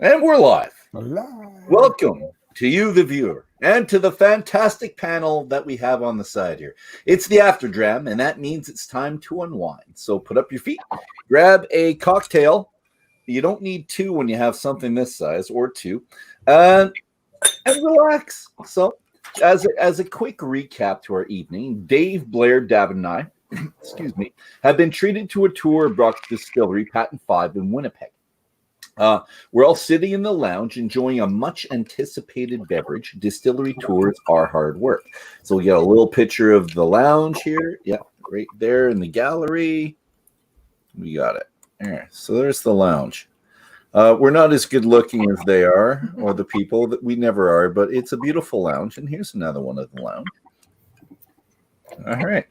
And we're live. Alive. Welcome to you, the viewer, and to the fantastic panel that we have on the side here. It's the After Dram, and that means it's time to unwind. So put up your feet, grab a cocktail. You don't need two when you have something this size, or two, and relax. So, as a quick recap to our evening, Dave, Blair, Davin, and I, excuse me, have been treated to a tour of Brock Distillery, Patent 5 in Winnipeg. We're all sitting in the lounge enjoying a much anticipated beverage. Distillery tours are hard work. So we got a little picture of the lounge here. Yeah, right there in the gallery. We got it. There. So there's the lounge. We're not as good looking as they are, or the people that we never are, but it's a beautiful lounge. And here's another one of the lounge. All right.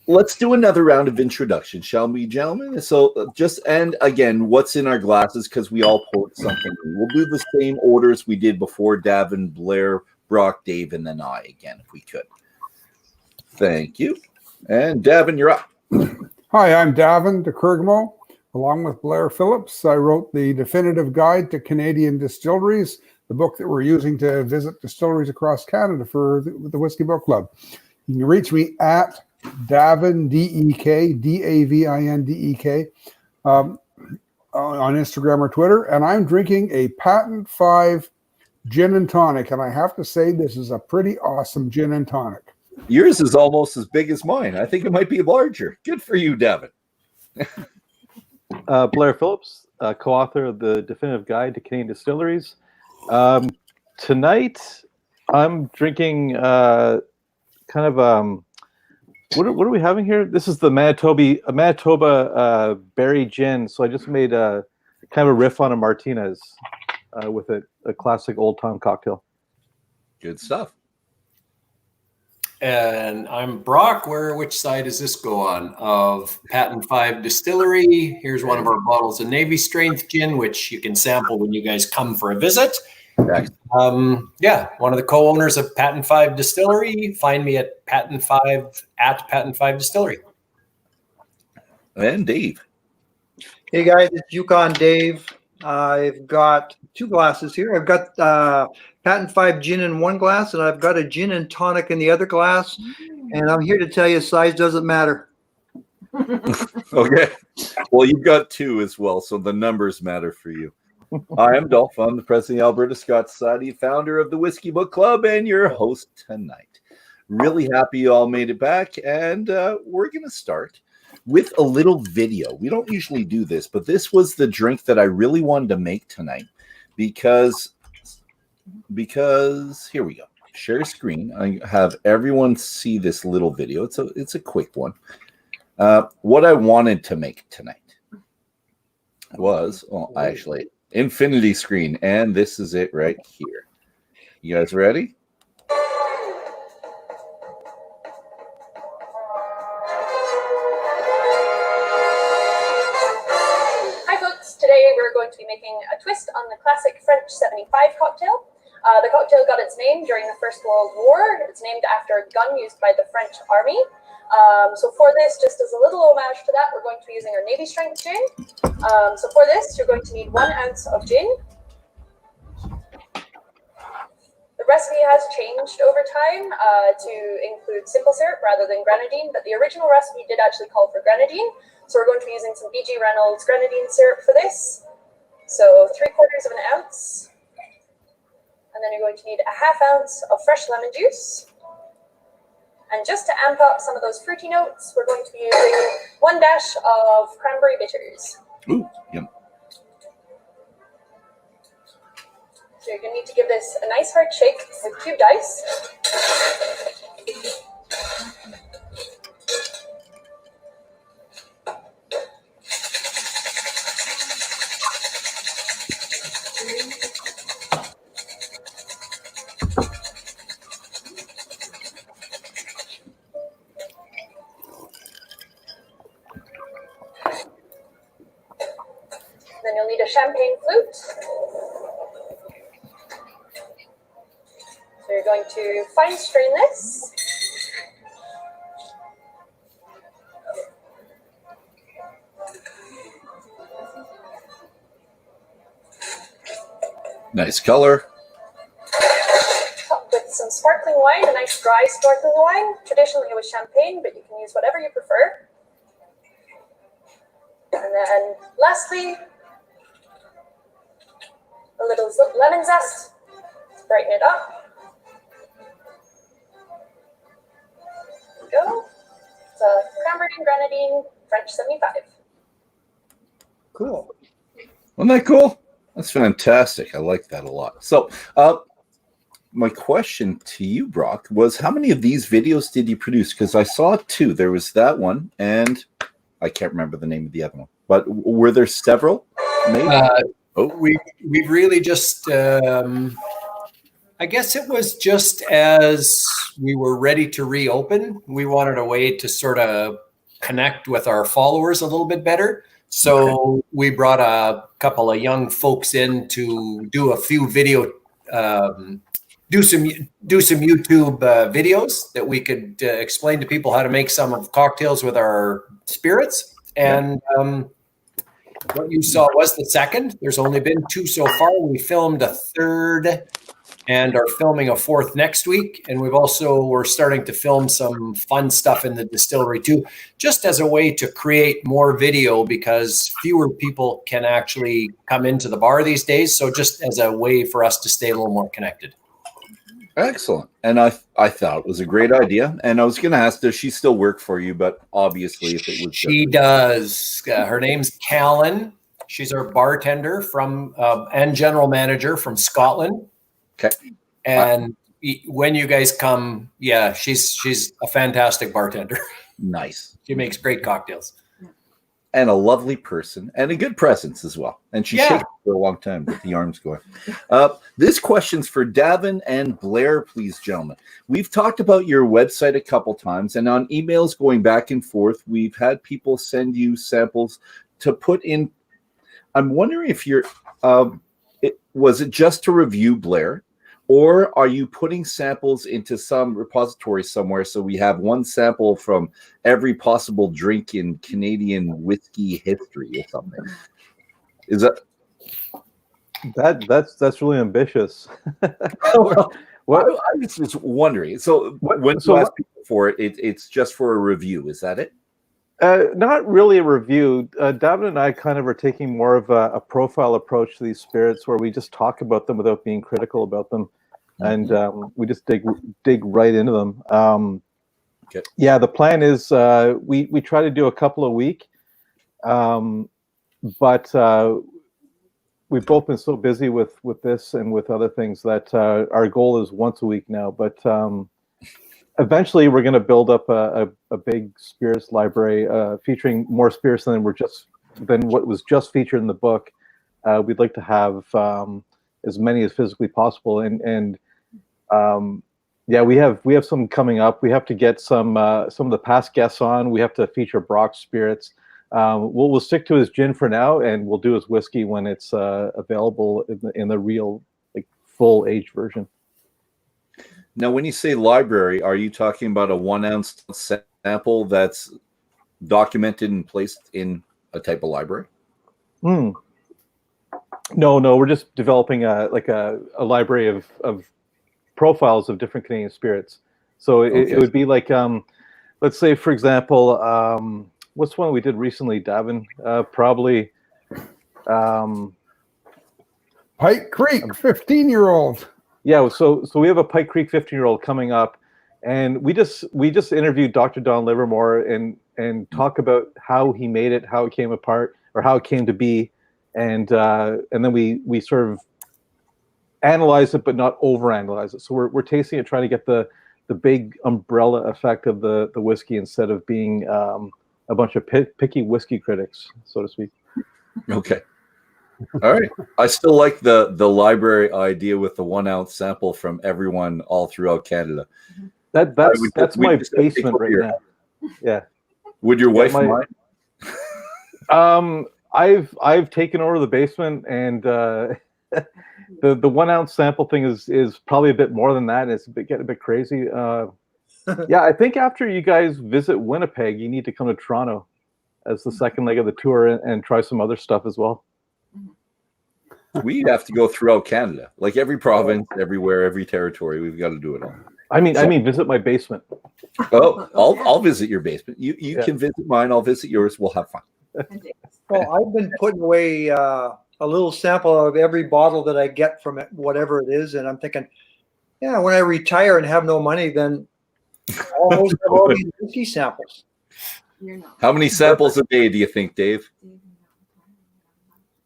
Let's do another round of introductions, shall we, gentlemen? So and again, what's in our glasses, because we all poured something. We'll do the same orders we did before: Davin, Blair, Brock, Dave, and then I again, if we could. Thank you. And Davin, you're up. Hi, I'm Davin de Kergommeaux. Along with Blair Phillips, I wrote the definitive guide to Canadian Distilleries, the book that we're using to visit distilleries across Canada for the Whisky Book Club. You can reach me at Davin, D-E-K, D-A-V-I-N-D-E-K, on Instagram or Twitter. And I'm drinking a Patent 5 gin and tonic. And I have to say, this is a pretty awesome gin and tonic. Yours is almost as big as mine. I think it might be larger. Good for you, Davin. Blair Phillips, co-author of the definitive guide to Canadian Distilleries. Tonight, I'm drinking what are we having here? This is the Manitoba berry gin. So I just made a kind of a riff on a Martinez with a classic old time cocktail. Good stuff. And I'm Brock. Which side does this go on? Of Patent 5 Distillery. Here's one of our bottles of Navy Strength gin, which you can sample when you guys come for a visit. One of the co-owners of Patent 5 Distillery. Find me at Patent 5 Distillery. And Dave. Hey guys, it's Yukon Dave. I've got two glasses here. I've got Patent 5 gin in one glass, and I've got a gin and tonic in the other glass. And I'm here to tell you size doesn't matter. Okay. Well, you've got two as well, so the numbers matter for you. I am Dolph. I'm the president of the Alberta Scotch Society, founder of the Whisky Book Club, and your host tonight. Really happy you all made it back, and we're going to start with a little video. We don't usually do this, but this was the drink that I really wanted to make tonight because here we go. Share screen. I have everyone see this little video. It's a quick one. What I wanted to make tonight was, infinity screen, and this is it right here. You guys ready? Hi folks, today we're going to be making a twist on the classic French 75 cocktail. The cocktail got its name during the First World War. It's named after a gun used by the French army. So for this, just as a little homage to that, we're going to be using our Navy Strength gin. So for this, you're going to need 1 ounce of gin. The recipe has changed over time to include simple syrup rather than grenadine, but the original recipe did actually call for grenadine. So we're going to be using some BG Reynolds grenadine syrup for this. So 3/4 of an ounce. And then you're going to need a 1/2 ounce of fresh lemon juice. And just to amp up some of those fruity notes, we're going to be using 1 dash of cranberry bitters. Ooh, yum. So you're going to need to give this a nice hard shake with cubed ice. Then you'll need a champagne flute. So you're going to fine strain this. Nice color. Top with some sparkling wine, a nice dry sparkling wine. Traditionally it was champagne, but you can use whatever you prefer. And then lastly, a little lemon zest to brighten it up. There we go. It's a cranberry and grenadine French 75. Cool. Wasn't that cool? That's fantastic. I like that a lot. So, my question to you, Brock, was how many of these videos did you produce? Because I saw two. There was that one, and I can't remember the name of the other one. But were there several? Maybe? We've really just, I guess it was just as we were ready to reopen, we wanted a way to sort of connect with our followers a little bit better. So we brought a couple of young folks in to do a few video, do some YouTube videos that we could explain to people how to make some of cocktails with our spirits. And what you saw was the second. There's only been two so far. We filmed a third and are filming a fourth next week. And we're starting to film some fun stuff in the distillery too, just as a way to create more video because fewer people can actually come into the bar these days. So just as a way for us to stay a little more connected. Excellent. And I thought it was a great idea. And I was going to ask, does she still work for you? But obviously, if it was... She does. Her name's Callan. She's our bartender from and general manager from Scotland. Okay. And when you guys come, yeah, she's a fantastic bartender. Nice. She makes great cocktails. And a lovely person and a good presence as well. And she's shaking for a long time with the arms going. This question's for Davin and Blair, please, gentlemen. We've talked about your website a couple times, and on emails going back and forth, we've had people send you samples to put in. I'm wondering if you're, was it just to review, Blair? Or are you putting samples into some repository somewhere so we have one sample from every possible drink in Canadian whiskey history or something? Is that's really ambitious? Well, I was just wondering. So when you ask people for it, it's just for a review. Is that it? Not really a review. Davin and I kind of are taking more of a profile approach to these spirits where we just talk about them without being critical about them. And we just dig right into them. Yeah, the plan is we try to do a couple a week. But we've both been so busy with this and with other things that our goal is once a week now. But eventually we're going to build up a big spirits library featuring more spirits than what was just featured in the book. We'd like to have as many as physically possible, and yeah, we have some coming up. We have to get some of the past guests on. We have to feature Brock's spirits. We'll stick to his gin for now, and we'll do his whiskey when it's available in the real, like, full age version. Now, when you say library, are you talking about a 1 ounce sample that's documented and placed in a type of library? No, we're just developing a library of profiles of different Canadian spirits. So it would be like, let's say, for example, what's one we did recently, Davin? Probably Pike Creek, 15-year-old. Yeah, so we have a Pike Creek 15-year-old coming up, and we just interviewed Dr. Don Livermore and talk about how he made it, how it came apart, or how it came to be, and then we sort of analyze it, but not overanalyze it. So we're tasting it, trying to get the big umbrella effect of the whiskey instead of being a bunch of picky whiskey critics, so to speak. Okay. All right. I still like the library idea with the 1 ounce sample from everyone all throughout Canada. That's my basement right now. Yeah. Would your wife mind? I've taken over the basement, and the 1 ounce sample thing is probably a bit more than that. It's getting a bit crazy. Yeah, I think after you guys visit Winnipeg, you need to come to Toronto as the second leg of the tour and try some other stuff as well. We have to go throughout Canada, like every province, everywhere, every territory. We've got to do it all. I mean, visit my basement. Oh, I'll visit your basement. You can visit mine. I'll visit yours. We'll have fun. Well, I've been putting away a little sample of every bottle that I get from it, whatever it is, and I'm thinking, yeah, when I retire and have no money, then I'll always have all these whiskey samples. How many samples a day do you think, Dave?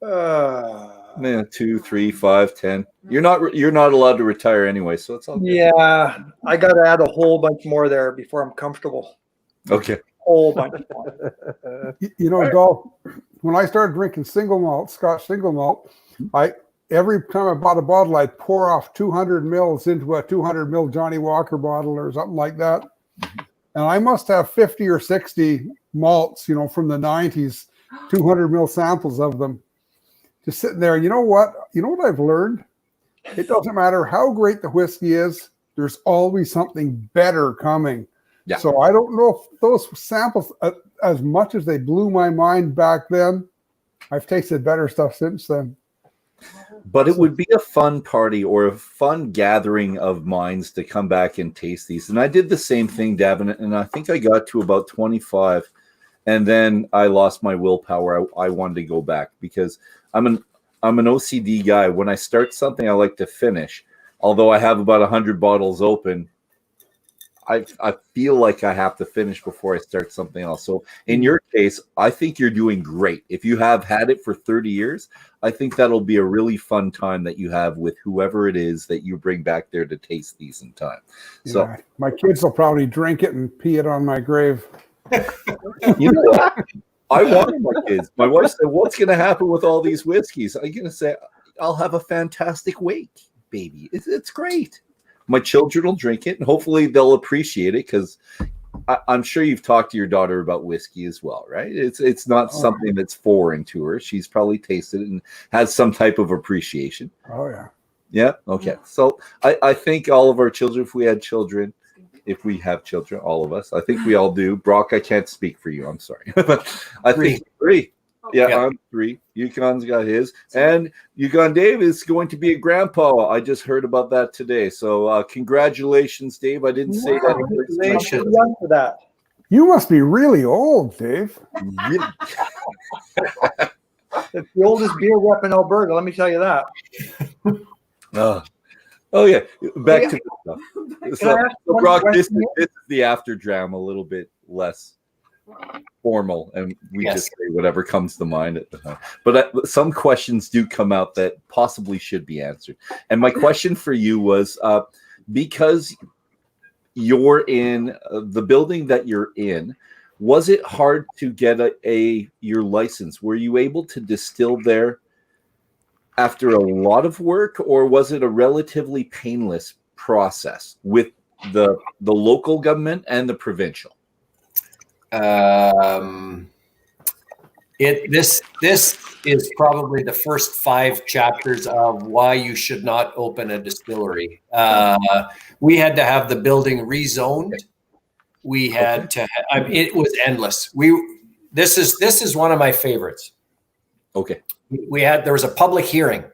2, 3, 5, 10. You're not allowed to retire anyway, so it's all good. Yeah, I got to add a whole bunch more there before I'm comfortable. Okay. Whole bunch more. You know, Dolph, when I started drinking single malt, Scotch single malt, every time I bought a bottle, I'd pour off 200 mils into a 200 mil Johnny Walker bottle or something like that. And I must have 50 or 60 malts, you know, from the 90s, 200 mil samples of them. Just sitting there. You know what I've learned? It doesn't matter how great the whiskey is, there's always something better coming. Yeah. So I don't know if those samples, as much as they blew my mind back then, I've tasted better stuff since then. But it would be a fun party or a fun gathering of minds to come back and taste these. And I did the same thing, Davin, and I think I got to about 25. And then I lost my willpower. I wanted to go back because I'm an OCD guy. When I start something, I like to finish. Although I have about 100 bottles open, I feel like I have to finish before I start something else. So in your case, I think you're doing great. If you have had it for 30 years, I think that'll be a really fun time that you have with whoever it is that you bring back there to taste these in time. So yeah, my kids will probably drink it and pee it on my grave. You know what? I wanted my kids. My wife said, "What's going to happen with all these whiskeys?" I'm going to say, "I'll have a fantastic wake, baby. It's great." My children will drink it, and hopefully they'll appreciate it because I'm sure you've talked to your daughter about whiskey as well, right? It's not something that's foreign to her. She's probably tasted it and has some type of appreciation. Oh, yeah. Yeah? Okay. So I think all of our children, if we have children, all of us, I think we all do. Brock, I can't speak for you. I'm sorry. I think 3. Yeah, I'm 3. Yukon's got his. And Yukon Dave is going to be a grandpa. I just heard about that today. So congratulations, Dave. I didn't say that. Congratulations. Young for that. You must be really old, Dave. Really? It's the oldest beer rep in Alberta, let me tell you that. Oh, yeah. Back to the stuff. So Brock, this is the after Dram, a little bit less formal, and we just say whatever comes to mind at the time. But some questions do come out that possibly should be answered. And my question for you was, because you're in the building that you're in, was it hard to get your license? Were you able to distill there after a lot of work, or was it a relatively painless process with the local government and the provincial? This is probably the first 5 chapters of why you should not open a distillery. We had to have the building rezoned. We had to. It was endless. This is one of my favorites. Okay. There was a public hearing,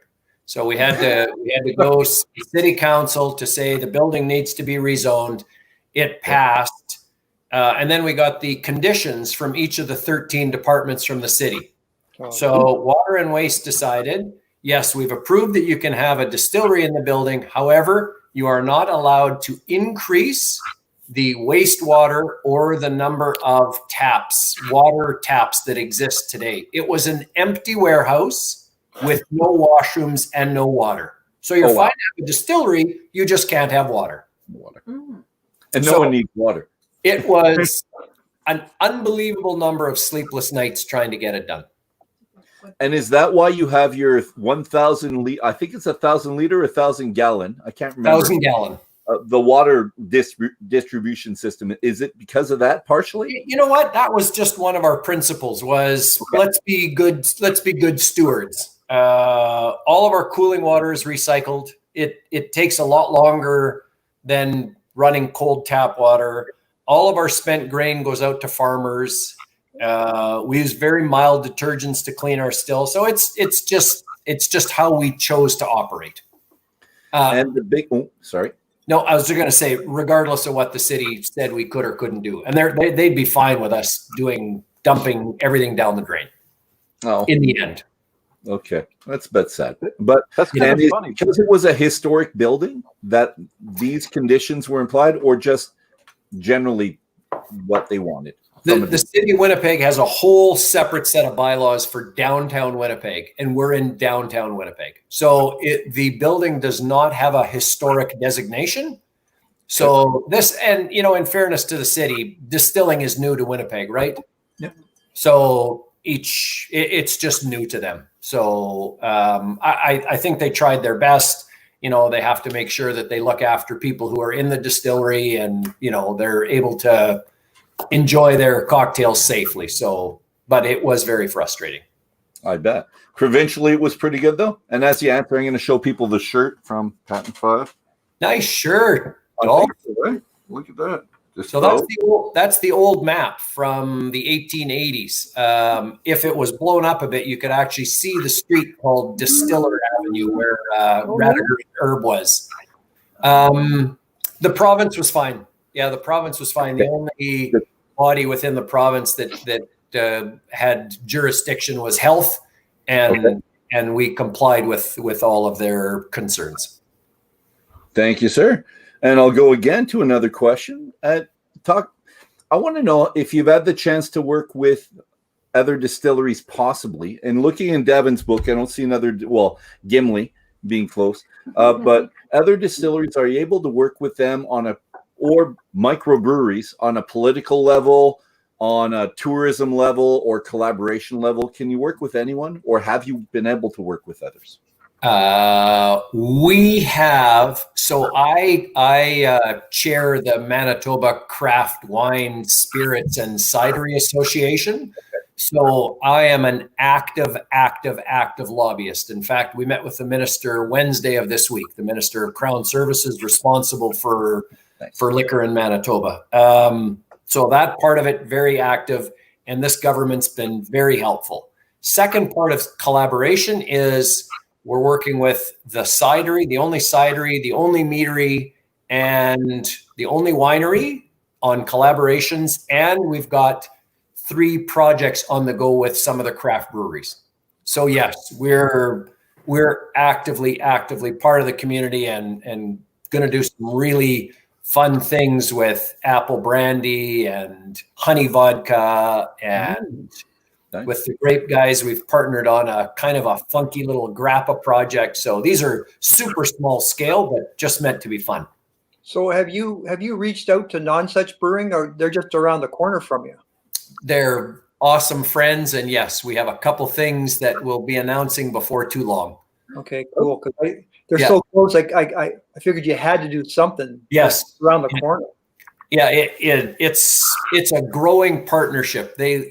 so we had to go to city council to say the building needs to be rezoned. It passed. And then we got the conditions from each of the 13 departments from the city. So Water and Waste decided, yes, we've approved that you can have a distillery in the building. However, you are not allowed to increase the wastewater or the number of water taps that exist today. It was an empty warehouse with no washrooms and no water. So you're fine to have a distillery, you just can't have water. And no one needs water. It was an unbelievable number of sleepless nights trying to get it done. And is that why you have your 1,000 liter? I think it's 1,000 liter, 1,000 gallon. I can't remember. 1,000 gallon. The water distribution system. Is it because of that partially? You know what? That was just one of our principles. Let's be good stewards. All of our cooling water is recycled. It takes a lot longer than running cold tap water. All of our spent grain goes out to farmers. We use very mild detergents to clean our still. So it's just It's just how we chose to operate. And the big, sorry. No, I was going to say, regardless of what the city said we could or couldn't do, and they'd be fine with us dumping everything down the drain. Oh, in the end. Okay, that's a bit sad, but That's kind of funny. because it was a historic building that these conditions were implied, or just generally what they wanted. The city of Winnipeg has a whole separate set of bylaws for downtown Winnipeg, and we're in downtown Winnipeg. So the building does not have a historic designation. So this, and in fairness to the city, distilling is new to Winnipeg, right? Yeah. So it's just new to them. So I think they tried their best. They have to make sure that they look after people who are in the distillery, and they're able to enjoy their cocktails safely. So, but it was very frustrating. I bet. Provincially, it was pretty good though. And as you answer, I'm going to show people the shirt from Patent 5. Nice shirt. Right? Look at that. So that's the old map from the 1880s. If it was blown up a bit, you could actually see the street called Distillery Avenue where Radiger Herb was. The province was fine. Yeah, the province was fine. The only body within the province that had jurisdiction was health, and we complied with all of their concerns. Thank you, sir. And I'll go again to another question. I want to know if you've had the chance to work with other distilleries, possibly. And looking in Davin's book, I don't see Gimli being close, but other distilleries, are you able to work with them or microbreweries on a political level, on a tourism level, or collaboration level? Can you work with anyone, or have you been able to work with others? We have. So I chair the Manitoba Craft Wine, Spirits, and Cidery Association. So I am an active lobbyist. In fact, we met with the minister Wednesday of this week, the Minister of Crown Services responsible for liquor in Manitoba. So that part of it, very active, and this government's been very helpful. Second part of collaboration is we're working with the cidery, the only meadery, and the only winery on collaborations, and we've got 3 projects on the go with some of the craft breweries. So yes, we're actively part of the community and going to do some really fun things with apple brandy and honey vodka, and nice. With the grape guys, we've partnered on a kind of a funky little grappa project. So these are super small scale, but just meant to be fun. So have you reached out to Non-Such Brewing, or they're just around the corner from you? They're awesome friends, and yes, we have a couple things that we'll be announcing before too long. Okay, cool. Because they're so close. I figured you had to do something. Yes, around the corner. Yeah, it's a growing partnership. They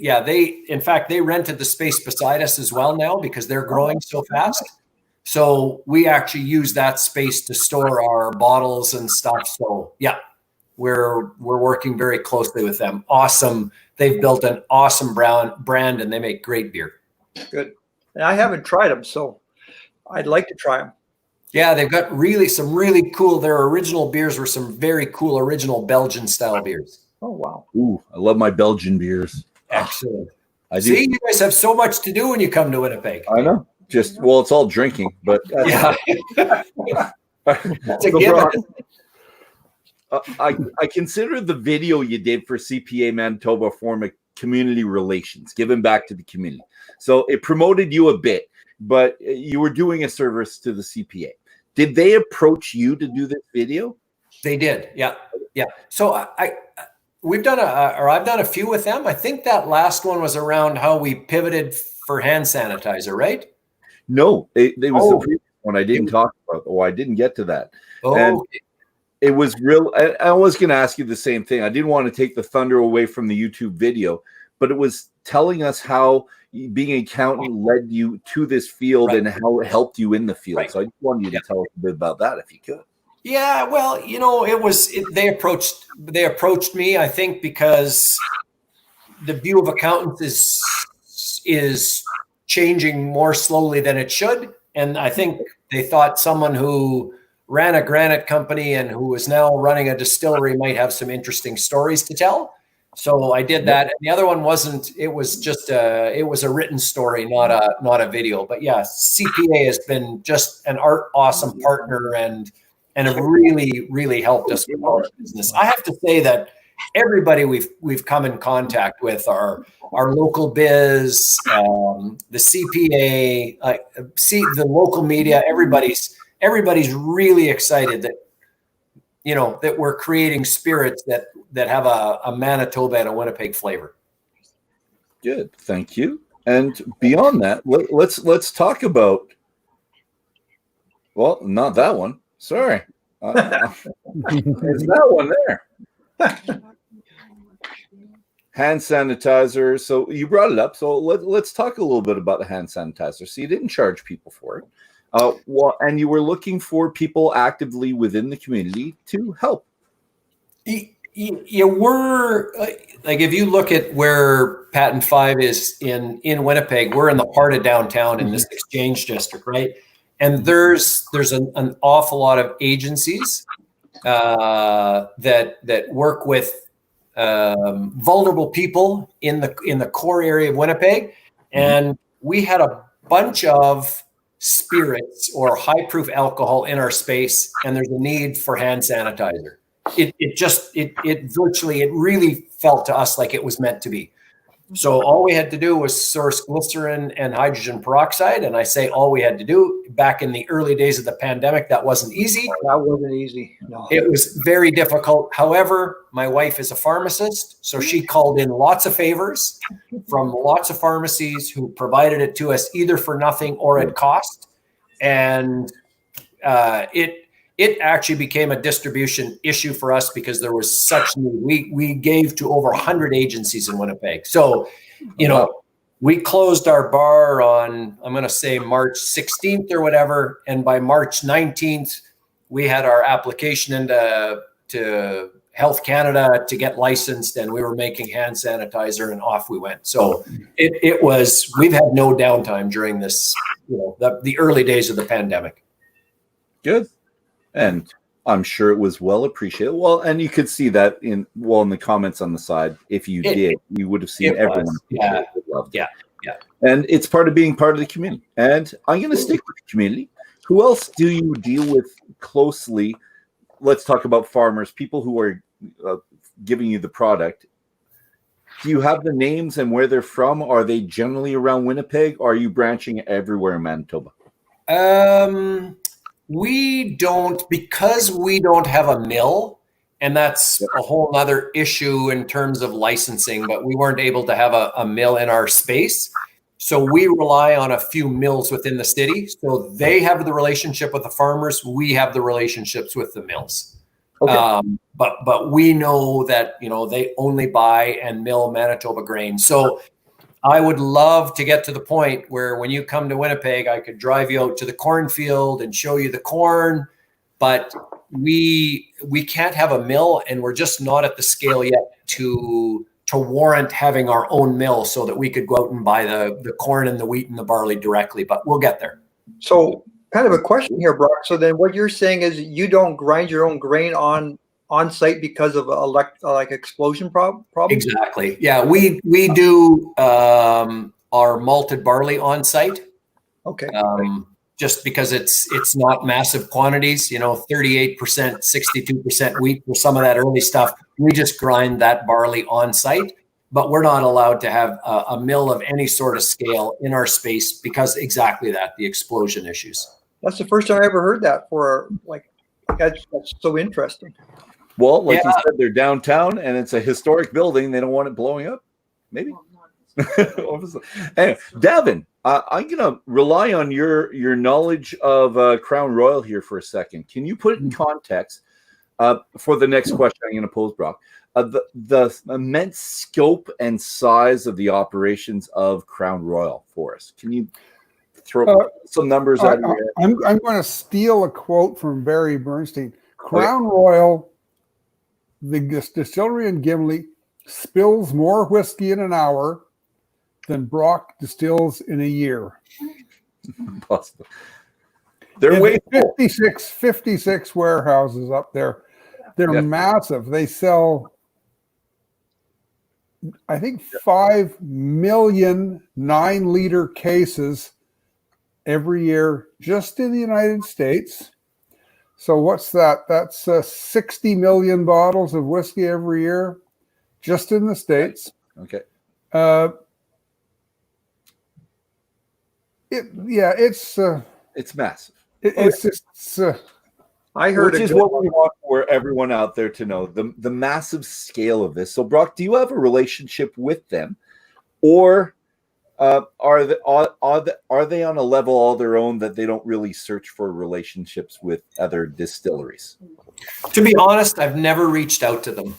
in fact they rented the space beside us as well now because they're growing so fast. So we actually use that space to store our bottles and stuff. So yeah, we're working very closely with them. Awesome. They've built an awesome brand and they make great beer. Good. And I haven't tried them, so I'd like to try them. Yeah, they've got some really cool. Their original beers were some very cool original Belgian style beers. Oh wow! Ooh, I love my Belgian beers. Excellent. I do. See, you guys have so much to do when you come to Winnipeg. I know. It's all drinking, but yeah, it's a given. I consider the video you did for CPA Manitoba form of community relations, giving back to the community. So it promoted you a bit, but you were doing a service to the CPA. Did they approach you to do this video? They did. Yeah. So I've done a few with them. I think that last one was around how we pivoted for hand sanitizer, right? No, it was the previous one I didn't talk about. I didn't get to that. And it was real. I was going to ask you the same thing. I didn't want to take the thunder away from the YouTube video, but it was telling us how being an accountant led you to this field and how it helped you in the field. Right. So I just wanted you to tell us a bit about that if you could. Yeah, well, they approached me, I think, because the view of accountants is changing more slowly than it should. And I think they thought someone who ran a granite company and who is now running a distillery might have some interesting stories to tell. So I did that. And the other one wasn't, it was just it was a written story, not a video. But yeah, CPA has been just an awesome partner and have really, really helped us with our business. I have to say that everybody we've come in contact with, our local biz, the CPA, the local media, everybody's really excited that, you know, that we're creating spirits that have a Manitoba and a Winnipeg flavor. Good, thank you. And beyond that, let's talk about. Well, not that one. Sorry, is that one there? Hand sanitizer. So you brought it up. So let's talk a little bit about the hand sanitizer. So you didn't charge people for it. Well, and you were looking for people actively within the community to help. Yeah, we're like, if you look at where Patent 5 is in Winnipeg, we're in the part of downtown in this exchange district, right? And there's an awful lot of agencies that work with vulnerable people in the core area of Winnipeg, and we had a bunch of spirits or high proof alcohol in our space, and there's a need for hand sanitizer. It really felt to us like it was meant to be. So all we had to do was source glycerin and hydrogen peroxide. And I say all we had to do. Back in the early days of the pandemic, that wasn't easy. That wasn't easy. No. It was very difficult. However, my wife is a pharmacist, so she called in lots of favors from lots of pharmacies who provided it to us either for nothing or at cost. And it actually became a distribution issue for us because there was such need. We gave to over 100 agencies in Winnipeg. So, you know, we closed our bar on, I'm going to say March 16th or whatever. And by March 19th, we had our application into to Health Canada to get licensed, and we were making hand sanitizer, and off we went. So it was, we've had no downtime during this, you know, the early days of the pandemic. Good. And I'm sure it was well appreciated. Well, and you could see that in the comments on the side. If you did, you would have seen everyone. Yeah. Yeah. And it's part of being part of the community. And I'm going to stick with the community. Who else do you deal with closely? Let's talk about farmers, people who are giving you the product. Do you have the names and where they're from? Are they generally around Winnipeg? Or are you branching everywhere in Manitoba? We don't, because we don't have a mill, and that's a whole other issue in terms of licensing, but we weren't able to have a mill in our space. So we rely on a few mills within the city. So they have the relationship with the farmers. We have the relationships with the mills. Okay. But we know that, you know, they only buy and mill Manitoba grain. So I would love to get to the point where when you come to Winnipeg, I could drive you out to the cornfield and show you the corn, but we can't have a mill, and we're just not at the scale yet to warrant having our own mill so that we could go out and buy the corn and the wheat and the barley directly, but we'll get there. So kind of a question here, Brock. So then what you're saying is you don't grind your own grain on site because of like explosion problems? Exactly. Yeah, we do our malted barley on site. Okay. Just because it's not massive quantities, you know, 38%, 62% wheat for some of that early stuff. We just grind that barley on site, but we're not allowed to have a mill of any sort of scale in our space because exactly that, the explosion issues. That's the first time I ever heard that that's so interesting. Well, like you said, they're downtown and it's a historic building. They don't want it blowing up. Maybe. Anyway, Davin, I'm going to rely on your knowledge of Crown Royal here for a second. Can you put it in context for the next question I'm going to pose, Brock? The immense scope and size of the operations of Crown Royal for us. Can you throw some numbers out of your head? I'm going to steal a quote from Barry Bernstein. Crown Royal, the distillery in Gimli, spills more whiskey in an hour than Brock distills in a year. Possible. They're way full. 56 warehouses up there. They're massive. They sell, I think, 5 million 9-liter cases every year just in the United States. So what's that? That's 60 million bottles of whiskey every year just in the States. Okay. It's massive. I heard Which is what we want for everyone out there to know, the massive scale of this. So, Brock, do you have a relationship with them, or are they on a level all their own that they don't really search for relationships with other distilleries? To be honest, I've never reached out to them.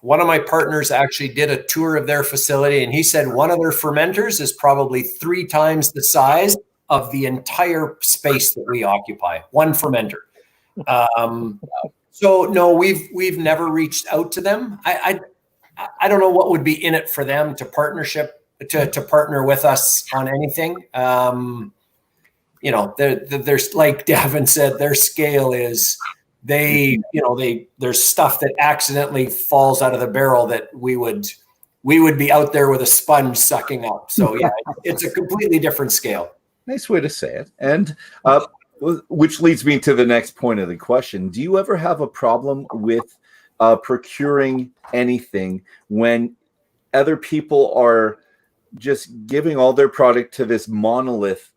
One of my partners actually did a tour of their facility, and he said one of their fermenters is probably 3 times the size of the entire space that we occupy. One fermenter. So no, we've never reached out to them. I don't know what would be in it for them to partner with us on anything. There's, like Davin said, their scale is there's stuff that accidentally falls out of the barrel that we would be out there with a sponge sucking up. So yeah, it's a completely different scale. Nice way to say it. And which leads me to the next point of the question. Do you ever have a problem with procuring anything when other people are just giving all their product to this monolith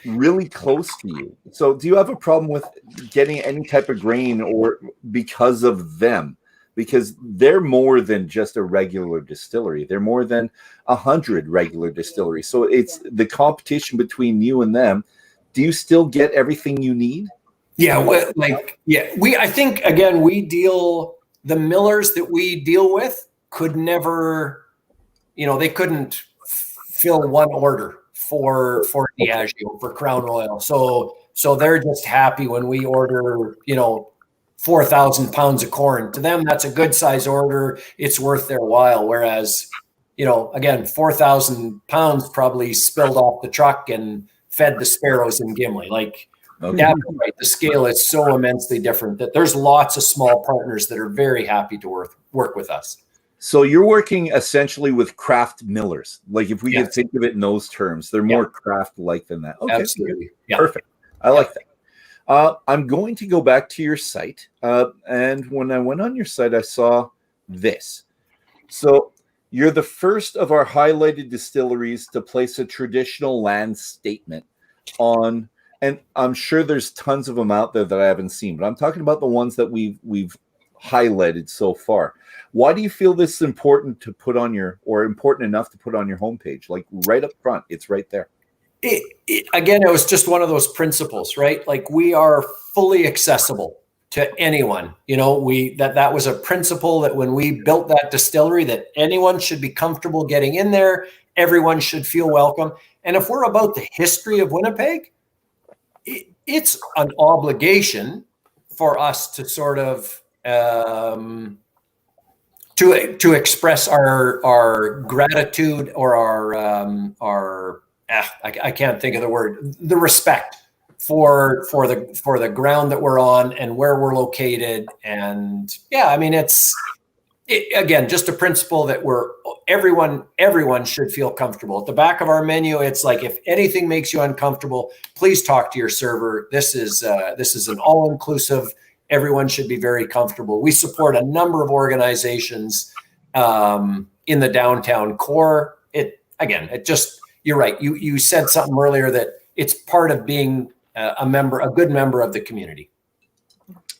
really close to you? So do you have a problem with getting any type of grain or because of them? Because they're more than just a regular distillery. They're more than 100 regular distilleries. So it's the competition between you and them. Do you still get everything you need? Yeah, I think, again, the millers that we deal with could never, they couldn't fill one order for Diageo, for Crown Royal. So they're just happy when we order, 4,000 pounds of corn. To them, that's a good size order. It's worth their while. Whereas, again, 4,000 pounds probably spilled off the truck and fed the sparrows in Gimli. Like, yeah, right. The scale is so immensely different that there's lots of small partners that are very happy to work with us. So you're working essentially with craft millers. Like, if we could think of it in those terms, they're more craft-like than that. Okay, absolutely. Yeah. Perfect. I like that. I'm going to go back to your site. And when I went on your site, I saw this. So you're the first of our highlighted distilleries to place a traditional land statement on, and I'm sure there's tons of them out there that I haven't seen, but I'm talking about the ones that we've highlighted so far. Why do you feel this is important to put on important enough to put on your homepage? Like, right up front, it's right there. Again, it was just one of those principles, right? Like, we are fully accessible to anyone. That was a principle that when we built that distillery, that anyone should be comfortable getting in there. Everyone should feel welcome. And if we're about the history of Winnipeg, it's an obligation for us to sort of to express our gratitude or our I can't think of the word, the respect for the ground that we're on and where we're located. And again, just a principle that everyone should feel comfortable. At the back of our menu, it's like, if anything makes you uncomfortable, please talk to your server. This is an all-inclusive. Everyone should be very comfortable. We support a number of organizations in the downtown core. You're right. You said something earlier that it's part of being a good member of the community.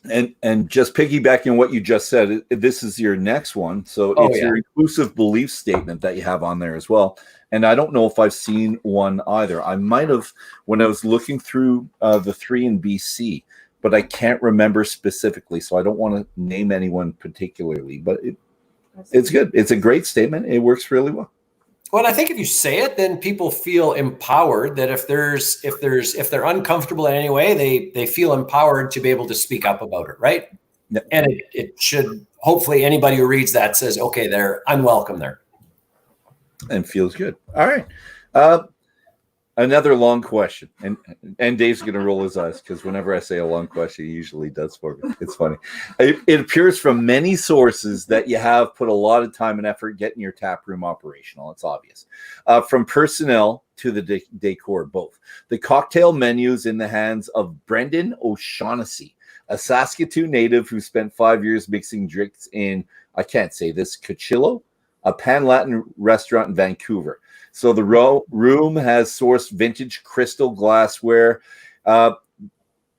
And just piggybacking on what you just said, this is your next one. So your inclusive belief statement that you have on there as well. And I don't know if I've seen one either. I might have when I was looking through the 3 in BC, but I can't remember specifically. So I don't want to name anyone particularly, but it's good. It's a great statement. It works really well. Well, I think if you say it, then people feel empowered that if they're uncomfortable in any way, they feel empowered to be able to speak up about it, right? Yep. And it should, hopefully anybody who reads that says, okay, I'm welcome there. And feels good. All right. Another long question, and Dave's going to roll his eyes because whenever I say a long question, he usually does for me. It's funny. It appears from many sources that you have put a lot of time and effort getting your tap room operational. It's obvious. From personnel to the decor, both. The cocktail menus in the hands of Brendan O'Shaughnessy, a Saskatoon native who spent 5 years mixing drinks in, I can't say this, Coachella, a Pan-Latin restaurant in Vancouver. So the room has sourced vintage crystal glassware.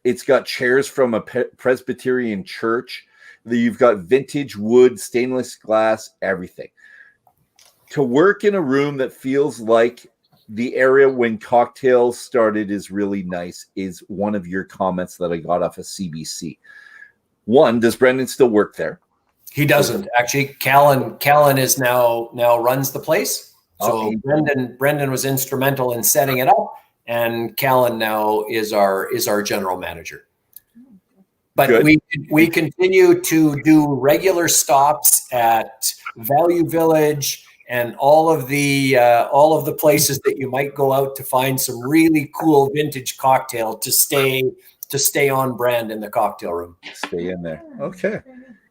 It's got chairs from a Presbyterian church. You've got vintage wood, stainless glass, everything. To work in a room that feels like the area when cocktails started is really nice is one of your comments that I got off of CBC. One, does Brendan still work there? He doesn't actually. Callan is now runs the place. So Brendan was instrumental in setting it up, and Callan now is our general manager. But Good. we continue to do regular stops at Value Village and all of the places that you might go out to find some really cool vintage cocktail to stay on brand in the cocktail room. Stay in there. Okay.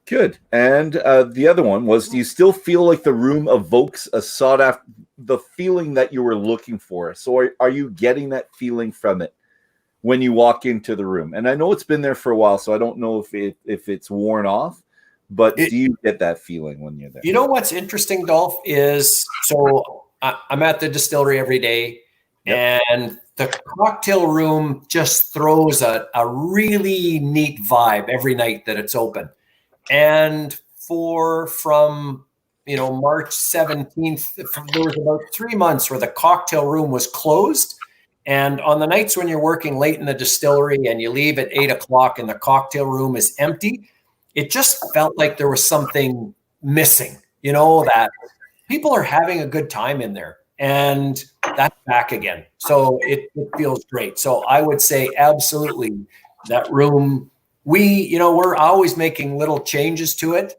Good. And the other one was, do you still feel like the room evokes a sought after, the feeling that you were looking for? So are you getting that feeling from it when you walk into the room? And I know it's been there for a while, so I don't know if it's worn off, but do you get that feeling when you're there? You know what's interesting, Dolph, is so I'm at the distillery every day, and the cocktail room just throws a really neat vibe every night that it's open. And from March 17th, there was about 3 months where the cocktail room was closed. And on the nights when you're working late in the distillery and you leave at 8 o'clock and the cocktail room is empty, it just felt like there was something missing, that people are having a good time in there. And that's back again. So it feels great. So I would say absolutely that room. We're always making little changes to it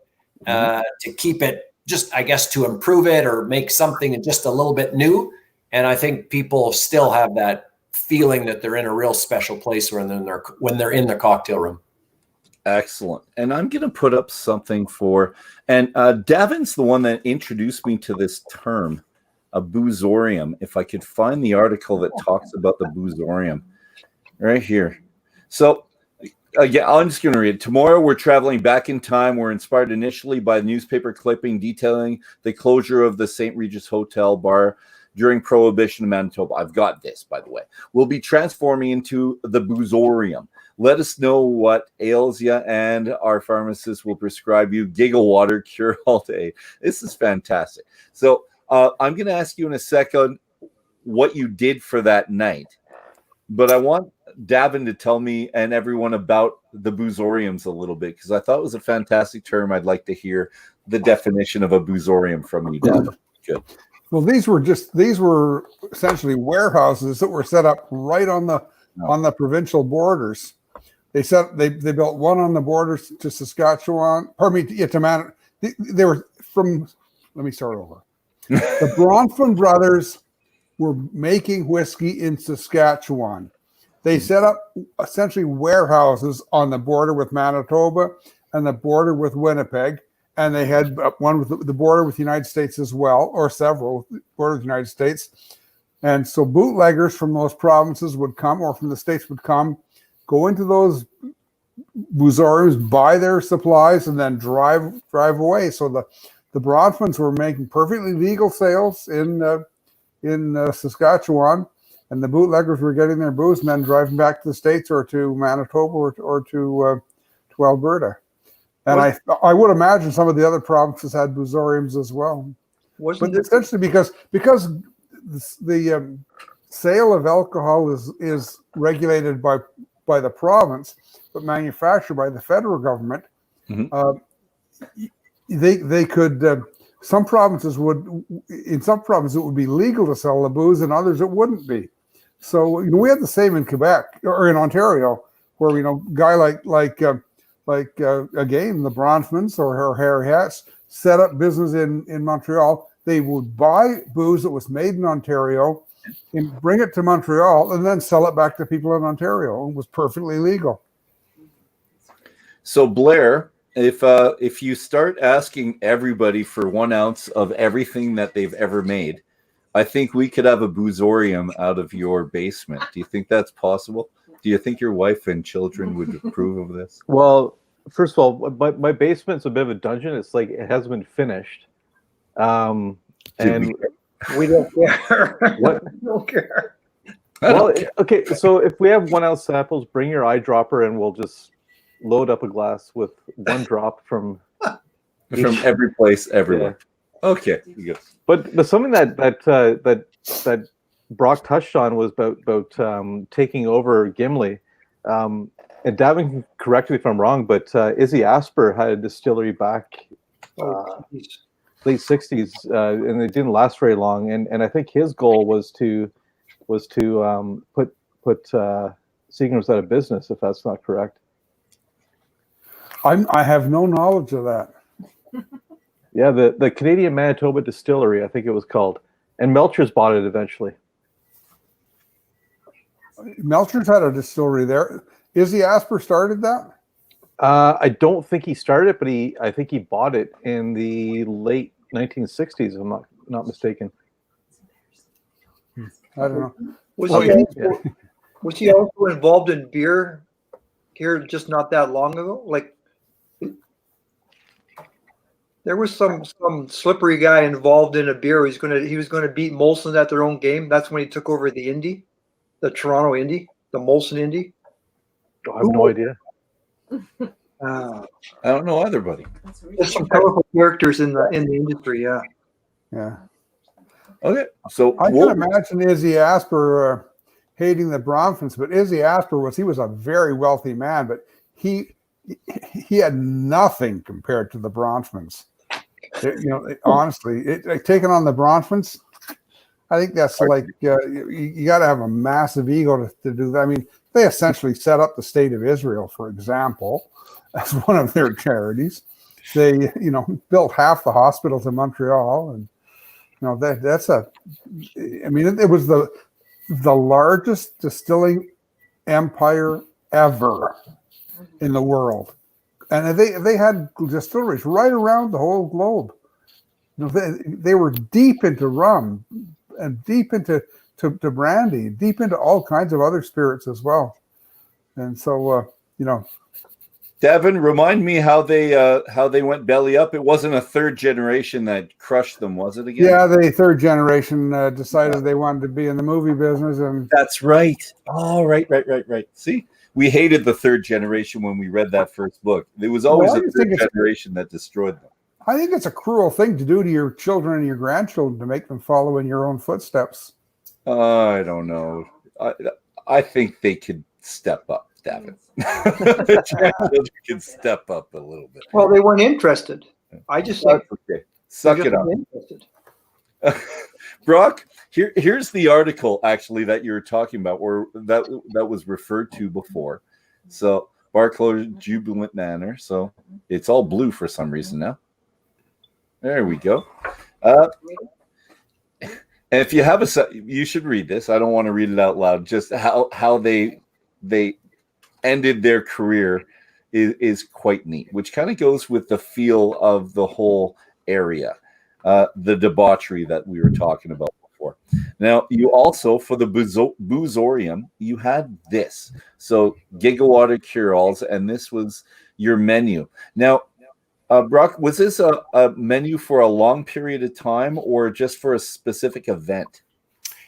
to keep it just, I guess, to improve it or make something just a little bit new. And I think people still have that feeling that they're in a real special place when they're in the cocktail room. Excellent. And I'm going to put up something and Davin's the one that introduced me to this term, a boozorium. If I could find the article that talks about the boozorium right here. So, I'm just going to read. Tomorrow, we're traveling back in time. We're inspired initially by a newspaper clipping detailing the closure of the St. Regis Hotel bar during Prohibition in Manitoba. I've got this, by the way. We'll be transforming into the boozorium. Let us know what ails you, and our pharmacist will prescribe you giggle water cure all day. This is fantastic. So I'm going to ask you in a second what you did for that night, but I want Davin to tell me and everyone about the boozoriums a little bit, because I thought it was a fantastic term. I'd like to hear the definition of a boozorium from you, Davin. Good. Well, these were essentially warehouses that were set up right on the provincial borders. They built one on the borders to Saskatchewan. Pardon me, to Manitoba. They were from. Let me start over. The Bronfman brothers were making whiskey in Saskatchewan. They set up essentially warehouses on the border with Manitoba and the border with Winnipeg, and they had one with the border with the United States as well, or several border with the United States. And so bootleggers from those provinces would come, or from the States would come, go into those boozoriums, buy their supplies, and then drive away. So the Bronfmans were making perfectly legal sales in Saskatchewan, and the bootleggers were getting their booze and then driving back to the States or to Manitoba or to Alberta. And I would imagine some of the other provinces had boozoriums as well. But essentially because the sale of alcohol is regulated by the province, but manufactured by the federal government, they could. Some provinces would it would be legal to sell the booze, and others it wouldn't be. So we had the same in Quebec or in Ontario, where guy like again the Bronfmans or Harry Hats set up business in Montreal. They would buy booze that was made in Ontario, and bring it to Montreal and then sell it back to people in Ontario. It was perfectly legal. So Blair, if you start asking everybody for 1 ounce of everything that they've ever made, I think we could have a boozorium out of your basement. Do you think that's possible? Do you think your wife and children would approve of this? Well, first of all, my basement's a bit of a dungeon. It's like it hasn't been finished. And We don't care. what? We don't care. Well, okay. So if we have 1 ounce samples, bring your eyedropper, and we'll just load up a glass with 1 drop from every place, everywhere. Yeah. Okay, good. But something that Brock touched on was about taking over Gimli. And Davin can correct me if I'm wrong, but Izzy Asper had a distillery back late 60s, and it didn't last very long. And I think his goal was to put Seagram's out of business, if that's not correct. I have no knowledge of that. Yeah, the Canadian Manitoba Distillery, I think it was called. And Melcher's bought it eventually. Melcher's had a distillery there. Izzy Asper started that? I don't think he started it, but I think he bought it in the late 1960s, if I'm not mistaken. I don't know. Was he also involved in beer here just not that long ago? Like, there was some slippery guy involved in a beer. He was gonna beat Molson at their own game. That's when he took over the Indy, the Toronto Indy, the Molson Indy. I have no idea. I don't know either, buddy. There's some colorful characters in the industry. Yeah. Yeah. Okay, so I can imagine Izzy Asper hating the Bronfmans, but Izzy Asper was a very wealthy man, but he had nothing compared to the Bronfmans. Honestly, taking on the Bronfmans, I think that's like you got to have a massive ego to do that. I mean, they essentially set up the state of Israel, for example, as one of their charities. They, built half the hospitals in Montreal, and it was the largest distilling empire ever in the world, and they had distilleries right around the whole globe. They were deep into rum and deep into brandy, deep into all kinds of other spirits as well. And so, Davin, remind me how they went belly up. It wasn't a third generation that crushed them, was it again? Yeah, the third generation decided they wanted to be in the movie business, and that's right. Oh, right. See, we hated the third generation when we read that first book. There was always a third generation that destroyed them. I think it's a cruel thing to do to your children and your grandchildren to make them follow in your own footsteps. I don't know. I think they could step up, Davin. The children can step up a little bit. Well, they weren't interested. I just said, okay. Suck it up. Brock, here's the article actually that you were talking about, or that was referred to before. So Barclay Jubilant Manor. So it's all blue for some reason now. There we go. And if you have you should read this. I don't want to read it out loud. Just how they ended their career is quite neat, which kind of goes with the feel of the whole area, the debauchery that we were talking about before. Now, you also, for the boozorium, you had this. So gigawatt of cure-alls, and this was your menu. Now, Brock, was this a menu for a long period of time or just for a specific event?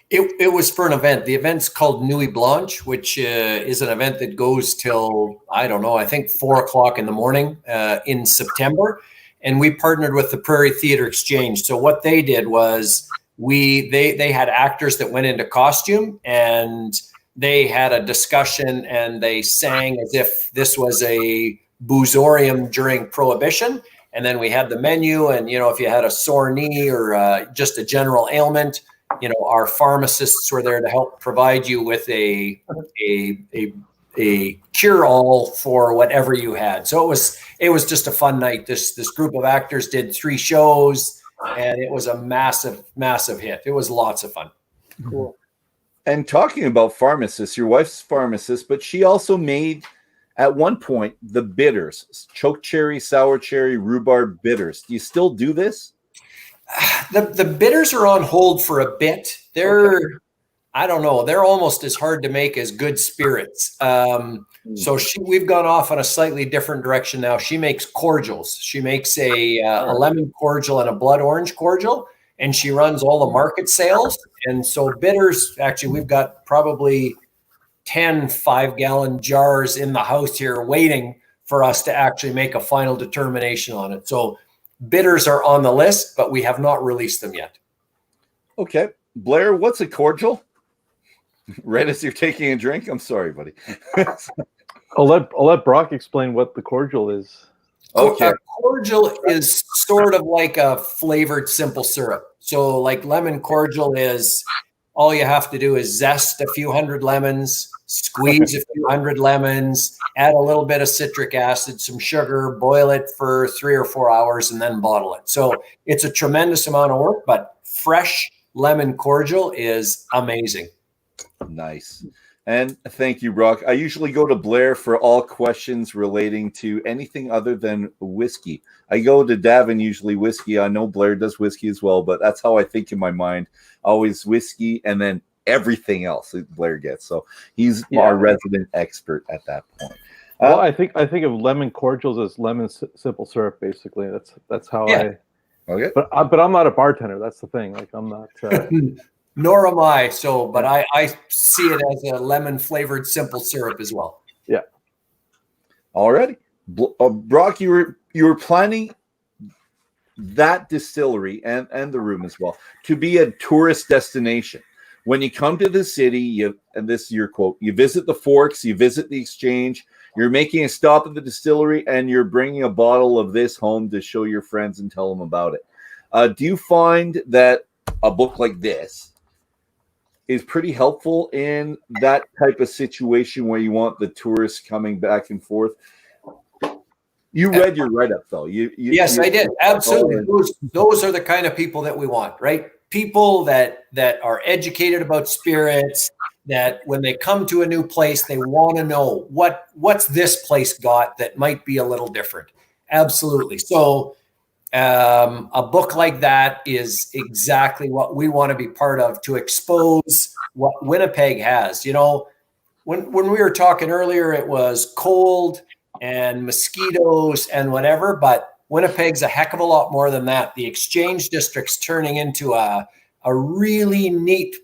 It was for an event. The event's called Nuit Blanche, which is an event that goes till, I don't know, I think 4:00 in the morning in September. And we partnered with the Prairie Theatre Exchange. So what they did was they had actors that went into costume, and they had a discussion, and they sang as if this was a boozorium during Prohibition. And then we had the menu, and if you had a sore knee or just a general ailment, our pharmacists were there to help provide you with a cure-all for whatever you had. So it was just a fun night. This group of actors did 3 shows, and it was a massive hit. It was lots of fun. Cool. And talking about pharmacists, your wife's pharmacist, but she also made at one point the bitters, choke cherry, sour cherry, rhubarb bitters. Do you still do this? The bitters are on hold for a bit. They're, okay. I don't know, they're almost as hard to make as good spirits. So we've gone off on a slightly different direction now. She makes cordials. She makes a lemon cordial and a blood orange cordial, and she runs all the market sales. And so bitters, actually, we've got probably 10 5-gallon jars in the house here waiting for us to actually make a final determination on it. So bitters are on the list, but we have not released them yet. Okay. Blair, what's a cordial? Right as you're taking a drink? I'm sorry, buddy. I'll let Brock explain what the cordial is. Okay. A cordial is sort of like a flavored simple syrup. So like lemon cordial is, all you have to do is zest a few hundred lemons, squeeze a few hundred lemons, add a little bit of citric acid, some sugar, boil it for 3 or 4 hours, and then bottle it. So it's a tremendous amount of work, but fresh lemon cordial is amazing. Nice. And thank you, Brock. I usually go to Blair for all questions relating to anything other than whiskey. I go to Davin, usually whiskey. I know Blair does whiskey as well, but that's how I think in my mind. Always whiskey and then everything else that Blair gets. So he's our resident expert at that point. Well, I think of lemon cordials as lemon simple syrup, basically. That's how I. Okay. But I'm not a bartender. That's the thing. Like I'm not. Nor am I. So, but I see it as a lemon flavored simple syrup as well. Yeah. Alrighty. Brock, you were planning that distillery and the room as well to be a tourist destination. When you come to the city, and this is your quote, you visit the Forks, you visit the Exchange, you're making a stop at the distillery, and you're bringing a bottle of this home to show your friends and tell them about it. Do you find that a book like this is pretty helpful in that type of situation where you want the tourists coming back and forth? You read your write-up, though. Yes, I did. Absolutely. Those are the kind of people that we want, right? People that are educated about spirits, that when they come to a new place, they want to know what's this place got that might be a little different. Absolutely. So a book like that is exactly what we want to be part of, to expose what Winnipeg has. You know, when we were talking earlier, it was cold and mosquitoes and whatever, but Winnipeg's a heck of a lot more than that. The Exchange District's turning into a really neat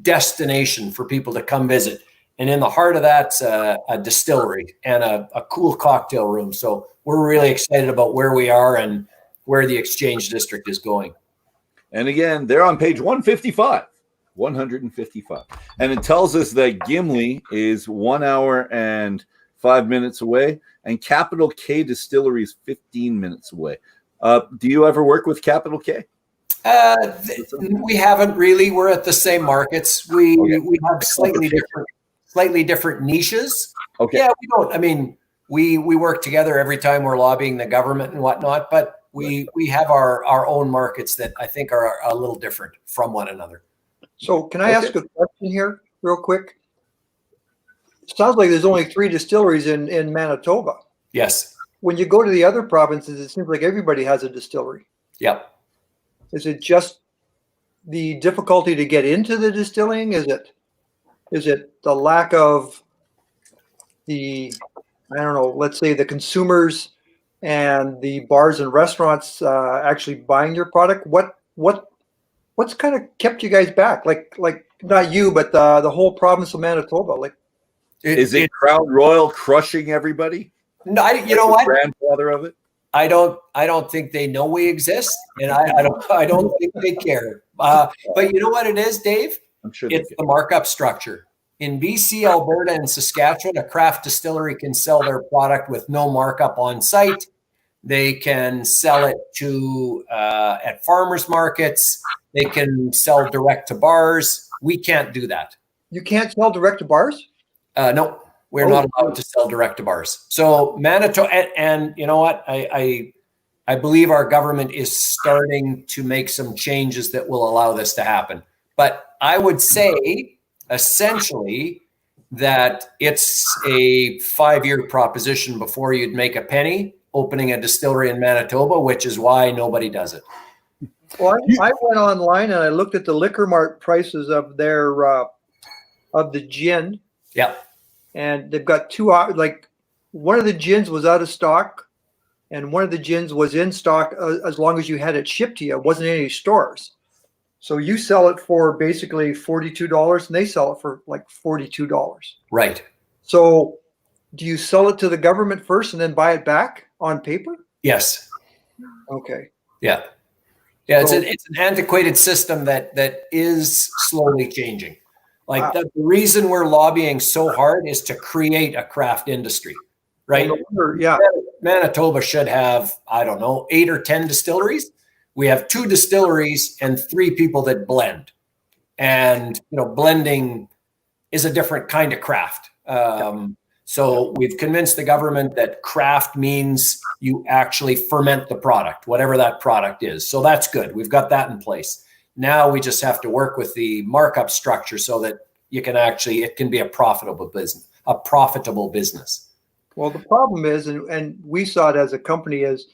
destination for people to come visit. And in the heart of that's a distillery and a cool cocktail room. So we're really excited about where we are and where the Exchange District is going. And again, they're on page 155. 155. And it tells us that Gimli is 1 hour and 5 minutes away, and Capital K Distillery is 15 minutes away. Do you ever work with Capital K? We haven't really. We're at the same markets. We have slightly different niches. Okay. Yeah, we don't. I mean, we work together every time we're lobbying the government and whatnot, but we have our own markets that I think are a little different from one another. So can I ask a question here real quick? It sounds like there's only 3 distilleries in Manitoba. Yes. When you go to the other provinces, it seems like everybody has a distillery. Yep. Is it just the difficulty to get into the distilling? Is it the lack of the, I don't know, let's say the consumers and the bars and restaurants actually buying your product? What's kind of kept you guys back? Like not you, but the whole province of Manitoba. Like, is it Crown Royal crushing everybody? No, you know what? Grandfather of it. I don't think they know we exist, and I don't think they care. But you know what it is, Dave? I'm sure it's the markup structure. In BC, Alberta, and Saskatchewan, a craft distillery can sell their product with no markup on site. They can sell it to at farmers markets. They can sell direct to bars. We can't do that. You can't sell direct to bars? No, we're not allowed to sell direct to bars. So Manitoba, and you know what? I believe our government is starting to make some changes that will allow this to happen. But I would say essentially that it's a 5-year proposition before you'd make a penny opening a distillery in Manitoba, which is why nobody does it. Well, I went online and I looked at the Liquor Mart prices of their of the gin. Yeah. And they've got two, like one of the gins was out of stock and one of the gins was in stock as long as you had it shipped to you. It wasn't in any stores. So you sell it for basically $42 and they sell it for like $42. Right. So do you sell it to the government first and then buy it back on paper? Yes. Okay. Yeah. Yeah, it's an antiquated system that is slowly changing. Like the reason we're lobbying so hard is to create a craft industry, right? Yeah. Manitoba should have, I don't know, 8 or 10 distilleries. We have 2 distilleries and 3 people that blend. And, blending is a different kind of craft. So we've convinced the government that craft means you actually ferment the product, whatever that product is. So that's good. We've got that in place. Now we just have to work with the markup structure so that it can be a profitable business. Well, the problem is, and we saw it as a company, is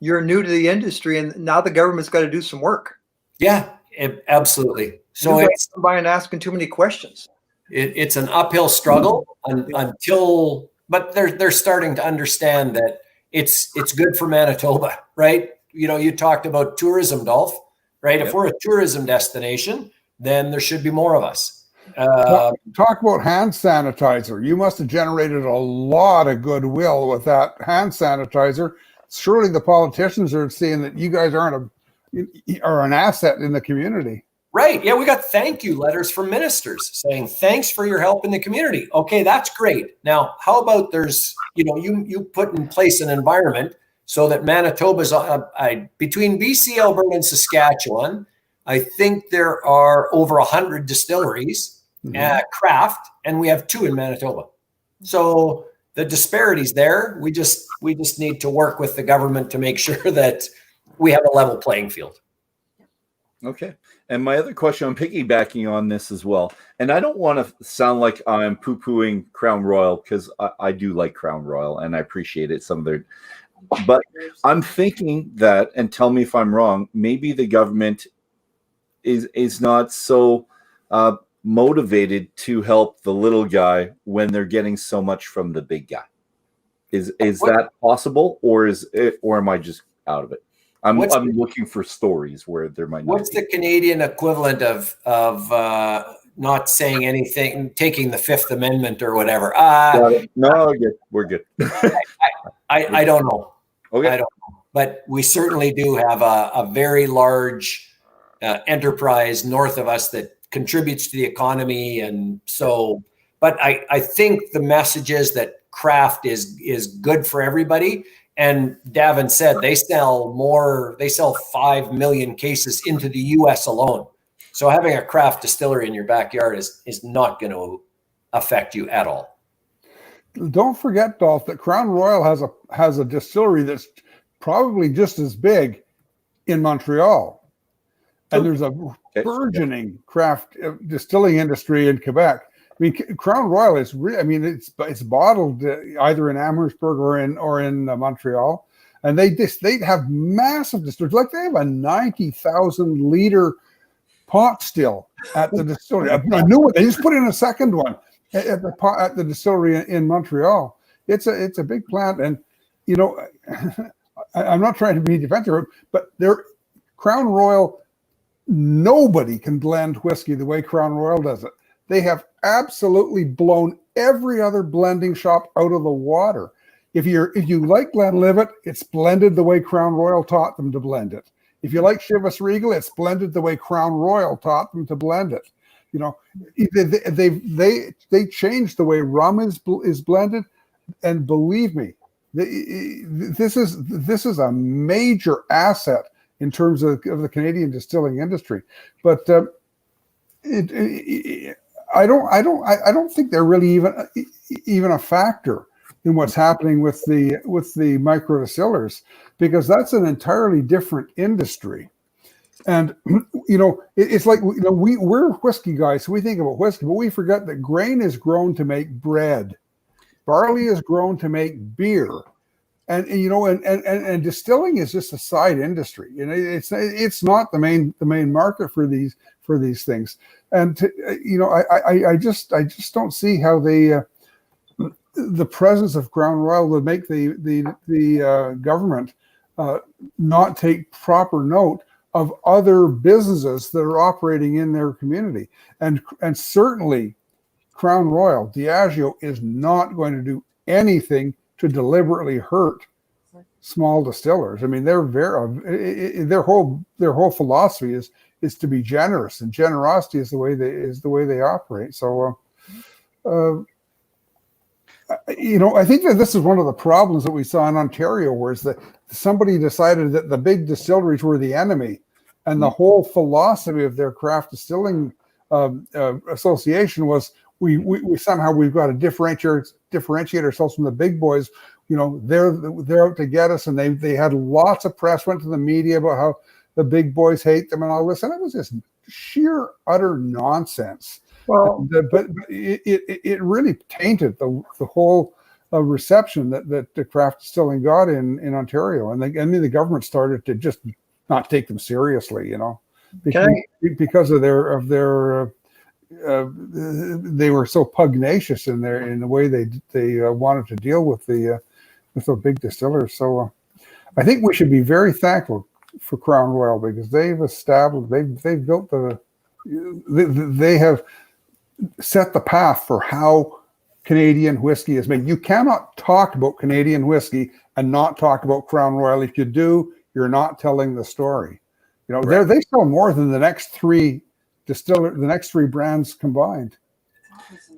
you're new to the industry and now the government's got to do some work. Yeah, absolutely. So it's by asking too many questions. It's an uphill struggle until, but they're starting to understand that it's good for Manitoba, right? You talked about tourism, Dolph, right? Yep. If we're a tourism destination, then there should be more of us. Talk about hand sanitizer. You must have generated a lot of goodwill with that hand sanitizer. Surely the politicians are seeing that you guys are an asset in the community. Right. Yeah, we got thank you letters from ministers saying, thanks for your help in the community. Okay, that's great. Now, how about there's, you put in place an environment so that Manitoba's between BC, Alberta, and Saskatchewan, I think there are over 100 distilleries, craft, and we have 2 in Manitoba. So the disparity's there. We just need to work with the government to make sure that we have a level playing field. Okay. And my other question, I'm piggybacking on this as well. And I don't want to sound like I'm poo-pooing Crown Royal because I do like Crown Royal and I appreciate it. But I'm thinking that, and tell me if I'm wrong, maybe the government is not so motivated to help the little guy when they're getting so much from the big guy. Is that possible, or am I just out of it? I'm looking for stories where there might not. What's the Canadian equivalent of not saying anything, taking the Fifth Amendment or whatever? No, we're good. I don't know. Okay. I don't know. But we certainly do have a very large enterprise north of us that contributes to the economy. And so, but I think the message is that craft is good for everybody. And Davin said they sell 5 million cases into the US alone. So having a craft distillery in your backyard is not going to affect you at all. Don't forget, Dolph, that Crown Royal has a distillery that's probably just as big in Montreal. And there's a burgeoning craft distilling industry in Quebec. I mean, Crown Royal is it's bottled either in Amherstburg or in Montreal, and they have massive distilleries. Like they have a 90,000 liter pot still at the distillery. A new one. They just put in a second one at the distillery in Montreal. It's a big plant, and I'm not trying to be defensive, but Crown Royal. Nobody can blend whiskey the way Crown Royal does it. They have absolutely blown every other blending shop out of the water. If you like Glenlivet, it's blended the way Crown Royal taught them to blend it. If you like Chivas Regal, it's blended the way Crown Royal taught them to blend it. They changed the way rum is blended, and believe me, this is a major asset in terms of the Canadian distilling industry. But I don't think they're really even a factor in what's happening with the micro distillers, because that's an entirely different industry. And it's like we're whiskey guys, so we think about whiskey, but we forget that grain is grown to make bread, barley is grown to make beer, and distilling is just a side industry. It's not the main market for these things. And I just don't see how the presence of Crown Royal would make the government not take proper note of other businesses that are operating in their community. And certainly Crown Royal, Diageo, is not going to do anything to deliberately hurt small distillers. I mean, their whole philosophy is to be generous, and generosity is the way they operate. So I think that this is one of the problems that we saw in Ontario, where that somebody decided that the big distilleries were the enemy, and the whole philosophy of their craft distilling association was we somehow we've got to differentiate ourselves from the big boys. They're out to get us, and they had lots of press, went to the media about how the big boys hate them and all this, and it was just sheer utter nonsense. Well, but it really tainted the whole reception that the craft distilling got in Ontario, and the government started to just not take them seriously, because of their they were so pugnacious in the way they wanted to deal with the big distillers. So I think we should be very thankful for Crown Royal, because they've built they have set the path for how Canadian whiskey is made. You cannot talk about Canadian whiskey and not talk about Crown Royal. If you do, you're not telling the story. Right. They sell more than the next three brands combined.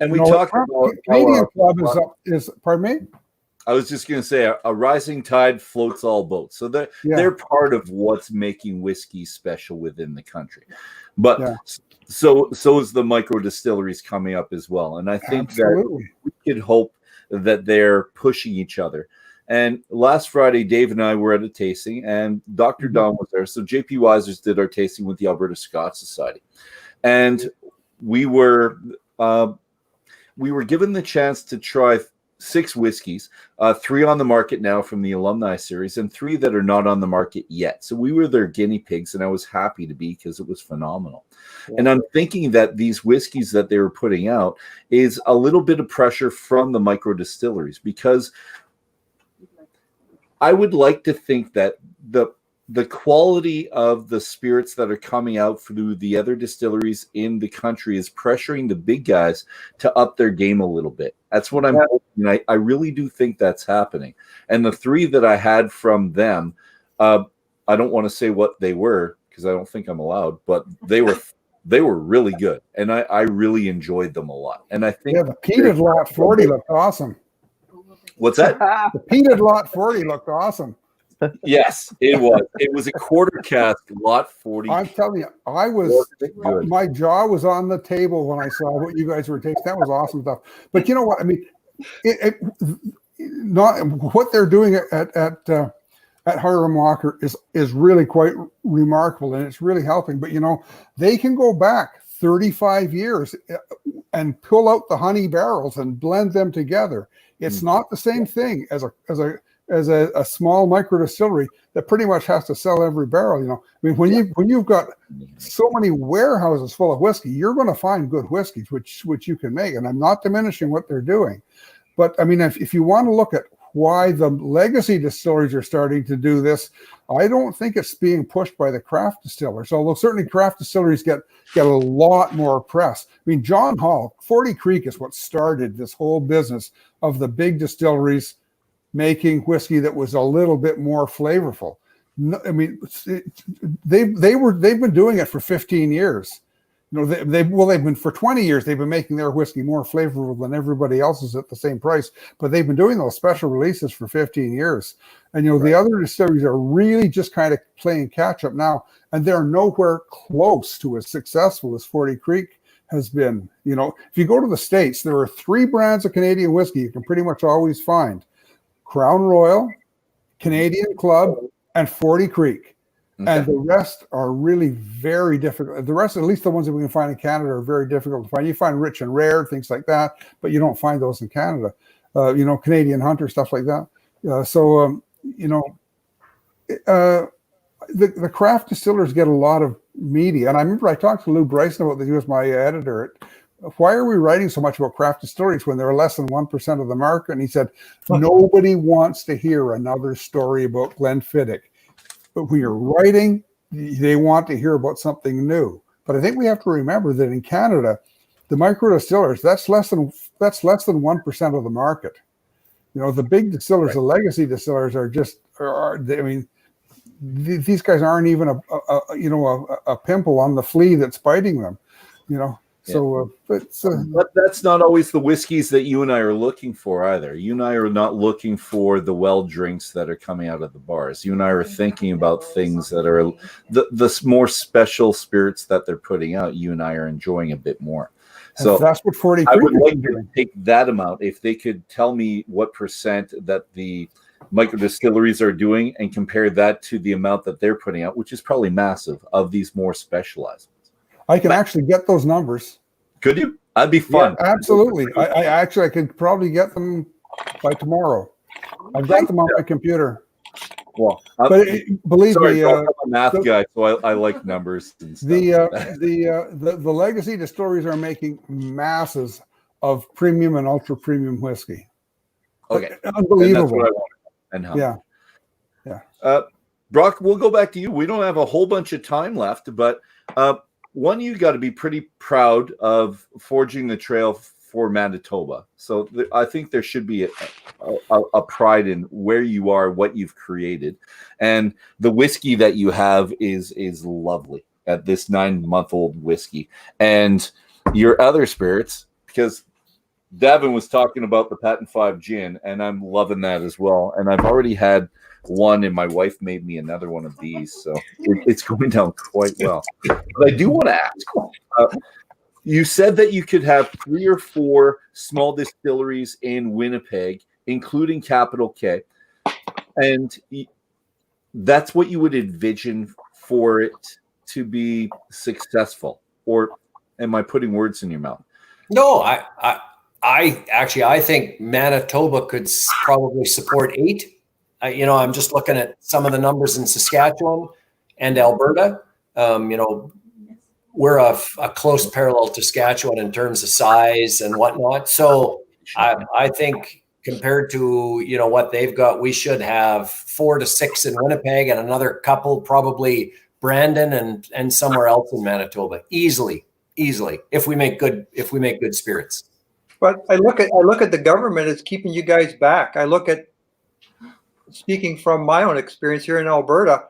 And we talked about Canadian Club is pardon me? I was just going to say a rising tide floats all boats. So they're part of what's making whiskey special within the country. But so is the micro distilleries coming up as well. And I think that we could hope that they're pushing each other. And last Friday, Dave and I were at a tasting, and Dr. Don was there. So JP Weisers did our tasting with the Alberta Scotch Society. And we were given the chance to try 6 whiskeys, 3 on the market now from the alumni series, and 3 that are not on the market yet. So we were their guinea pigs, and I was happy to be, because it was phenomenal. Yeah. And I'm thinking that these whiskeys that they were putting out is a little bit of pressure from the micro distilleries, because I would like to think that the quality of the spirits that are coming out through the other distilleries in the country is pressuring the big guys to up their game a little bit. That's what I'm hoping. I really do think that's happening. And the 3 that I had from them, I don't want to say what they were, because I don't think I'm allowed, but they were really good. And I really enjoyed them a lot. And I think the peated lot 40 looked awesome. What's that? The peated lot 40 looked awesome. Yes, it was. It was a quarter cask lot 40. I'm telling you, my jaw was on the table when I saw what you guys were tasting. That was awesome stuff. But you know what? I mean, not what they're doing at Hiram Walker is really quite remarkable, and it's really helping. But they can go back 35 years and pull out the honey barrels and blend them together. It's not the same thing as a small micro distillery that pretty much has to sell every barrel. I mean, when you've got so many warehouses full of whiskey, you're going to find good whiskeys which you can make. And I'm not diminishing what they're doing, but I mean, if you want to look at why the legacy distilleries are starting to do this, I don't think it's being pushed by the craft distillers, although certainly craft distilleries get a lot more press. I mean, John Hall, 40 Creek is what started this whole business of the big distilleries making whiskey that was a little bit more flavorful. I mean, they've been doing it for 15 years. They've been for 20 years. They've been making their whiskey more flavorful than everybody else's at the same price. But they've been doing those special releases for 15 years. And the other distilleries are really just kind of playing catch up now, and they're nowhere close to as successful as 40 Creek has been. If you go to the States, there are 3 brands of Canadian whiskey you can pretty much always find: Crown Royal, Canadian Club, and 40 Creek. Okay. And the rest are really very difficult. The rest, at least the ones that we can find in Canada, are very difficult to find. You find rich and rare, things like that, but you don't find those in Canada. Canadian Hunter, stuff like that. The craft distillers get a lot of media. And I remember I talked to Lou Bryson about this. He was my editor. Why are we writing so much about craft distilleries when they're less than 1% of the market? And he said, nobody wants to hear another story about Glenfiddich. But when you're writing, they want to hear about something new. But I think we have to remember that in Canada, the micro distillers, that's less than 1% of the market. The big distillers, the legacy distillers, these guys aren't even a pimple on the flea that's biting them. But that's not always the whiskeys that you and I are looking for either. You and I are not looking for the well drinks that are coming out of the bars. You and I are thinking about things that are the more special spirits that they're putting out. You and I are enjoying a bit more. So that's what 43. I would like to take that amount. If they could tell me what percent that the micro distilleries are doing and compare that to the amount that they're putting out, which is probably massive, of these more specialized ones. I can actually get those numbers. Could you? That'd be fun. Yeah, absolutely. I could probably get them by tomorrow. I've got them on my computer. Well, believe me, I'm a math guy, so I like numbers and stuff. The legacy distilleries are making masses of premium and ultra premium whiskey. Okay, unbelievable. And that's what I want. And how? Yeah. Brock, we'll go back to you. We don't have a whole bunch of time left, but one, you got to be pretty proud of forging the trail for Manitoba. So I think there should be a pride in where you are, what you've created, and the whiskey that you have is lovely at this 9-month-old whiskey, and your other spirits, because Davin was talking about the Patent 5 gin, and I'm loving that as well. And I've already had one, and my wife made me another one of these, so it's going down quite well. But I do want to ask, you said that you could have 3 or 4 small distilleries in Winnipeg, including Capital K, and that's what you would envision for it to be successful. Or am I putting words in your mouth? No, I think Manitoba could probably support 8. I'm just looking at some of the numbers in Saskatchewan and Alberta. We're a close parallel to Saskatchewan in terms of size and whatnot. So I think compared to what they've got, we should have 4 to 6 in Winnipeg and another couple probably Brandon and somewhere else in Manitoba. Easily, if we make good spirits. But I look at the government as keeping you guys back. I look at, speaking from my own experience here in Alberta,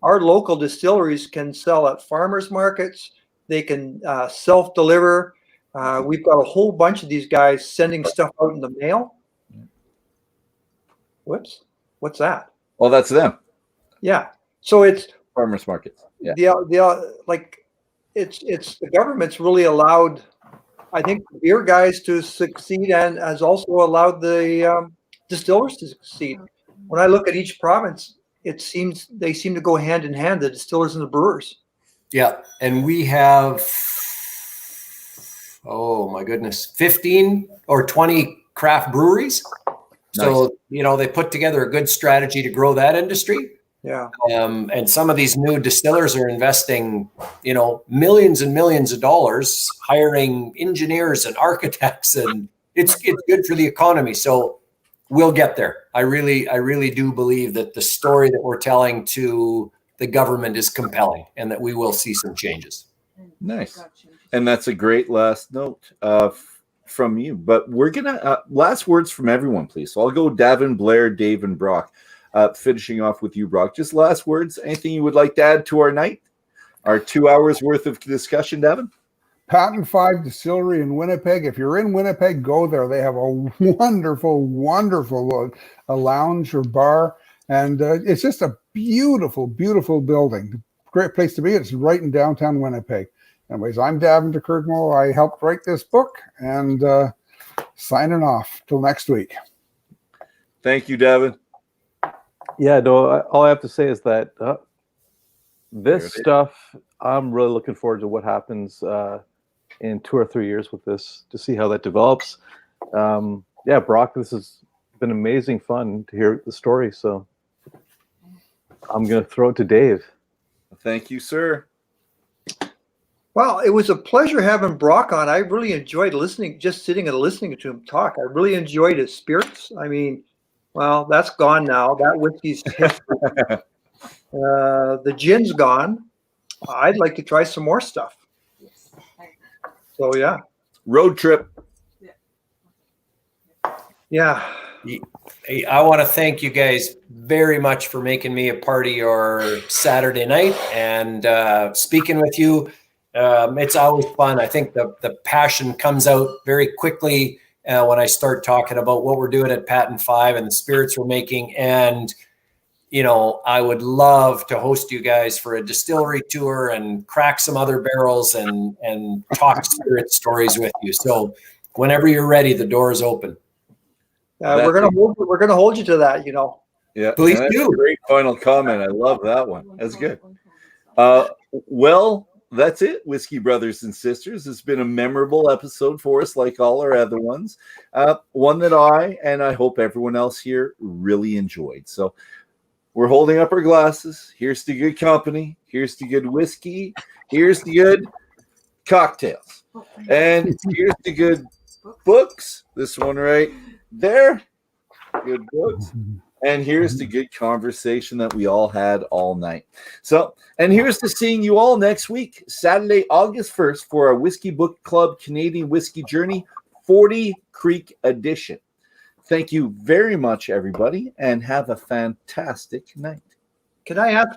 our local distilleries can sell at farmers markets. They can self-deliver. We've got a whole bunch of these guys sending stuff out in the mail. Whoops, what's that? Well, that's them. Yeah. So it's farmers markets. Yeah. It's the government's really allowed, I think, the beer guys to succeed and has also allowed the distillers to succeed. When I look at each province, they seem to go hand in hand, the distillers and the brewers. Yeah. And we have, oh my goodness, 15 or 20 craft breweries. Nice. So, they put together a good strategy to grow that industry. Yeah. And some of these new distillers are investing, millions and millions of dollars, hiring engineers and architects, and it's good for the economy. So we'll get there. I really do believe that the story that we're telling to the government is compelling and that we will see some changes. Nice. And that's a great last note from you. But we're going to, last words from everyone, please. So I'll go Davin, Blair, Dave, and Brock. Finishing off with you, Brock. Just last words. Anything you would like to add to our night? Our 2 hours worth of discussion, Davin? Patent 5 Distillery in Winnipeg. If you're in Winnipeg, go there. They have a wonderful lounge or bar. And it's just a beautiful, beautiful building. Great place to be. It's right in downtown Winnipeg. Anyways, I'm Davin de Kergommeaux. I helped write this book and signing off till next week. Thank you, Davin. Yeah, no, all I have to say is that This stuff, I'm really looking forward to what happens in 2 or 3 years with this, to see how that develops. Yeah, Brock, this has been amazing fun to hear the story. So I'm going to throw it to Dave. Thank you, sir. Well, it was a pleasure having Brock on. I really enjoyed listening, just sitting and listening to him talk. I really enjoyed his spirits. I mean, well, that's gone now. That whiskey's history. The gin's gone. I'd like to try some more stuff. So, yeah. Road trip. Yeah. I want to thank you guys very much for making me a part of your Saturday night and speaking with you. It's always fun. I think the passion comes out very quickly when I start talking about what we're doing at Patent 5 and the spirits we're making. And, you know, I would love to host you guys for a distillery tour and crack some other barrels and talk spirit stories with you. So whenever you're ready, the door is open. We're gonna hold you to that, you know. Yeah, please that's do. A great final comment. I love that one. That's good. Well, that's it, Whiskey brothers and sisters. It's been a memorable episode for us, like all our other ones. One that I hope everyone else here really enjoyed. So we're holding up our glasses. Here's to good company. Here's to good whiskey. Here's to good cocktails. And here's to good books. This one right there. Good books. And here's the good conversation that we all had all night. So, and here's to seeing you all next week, Saturday, August 1st, for our Whisky Book Club Canadian Whiskey Journey 40 Creek edition. Thank you very much, everybody, and have a fantastic night. Can I ask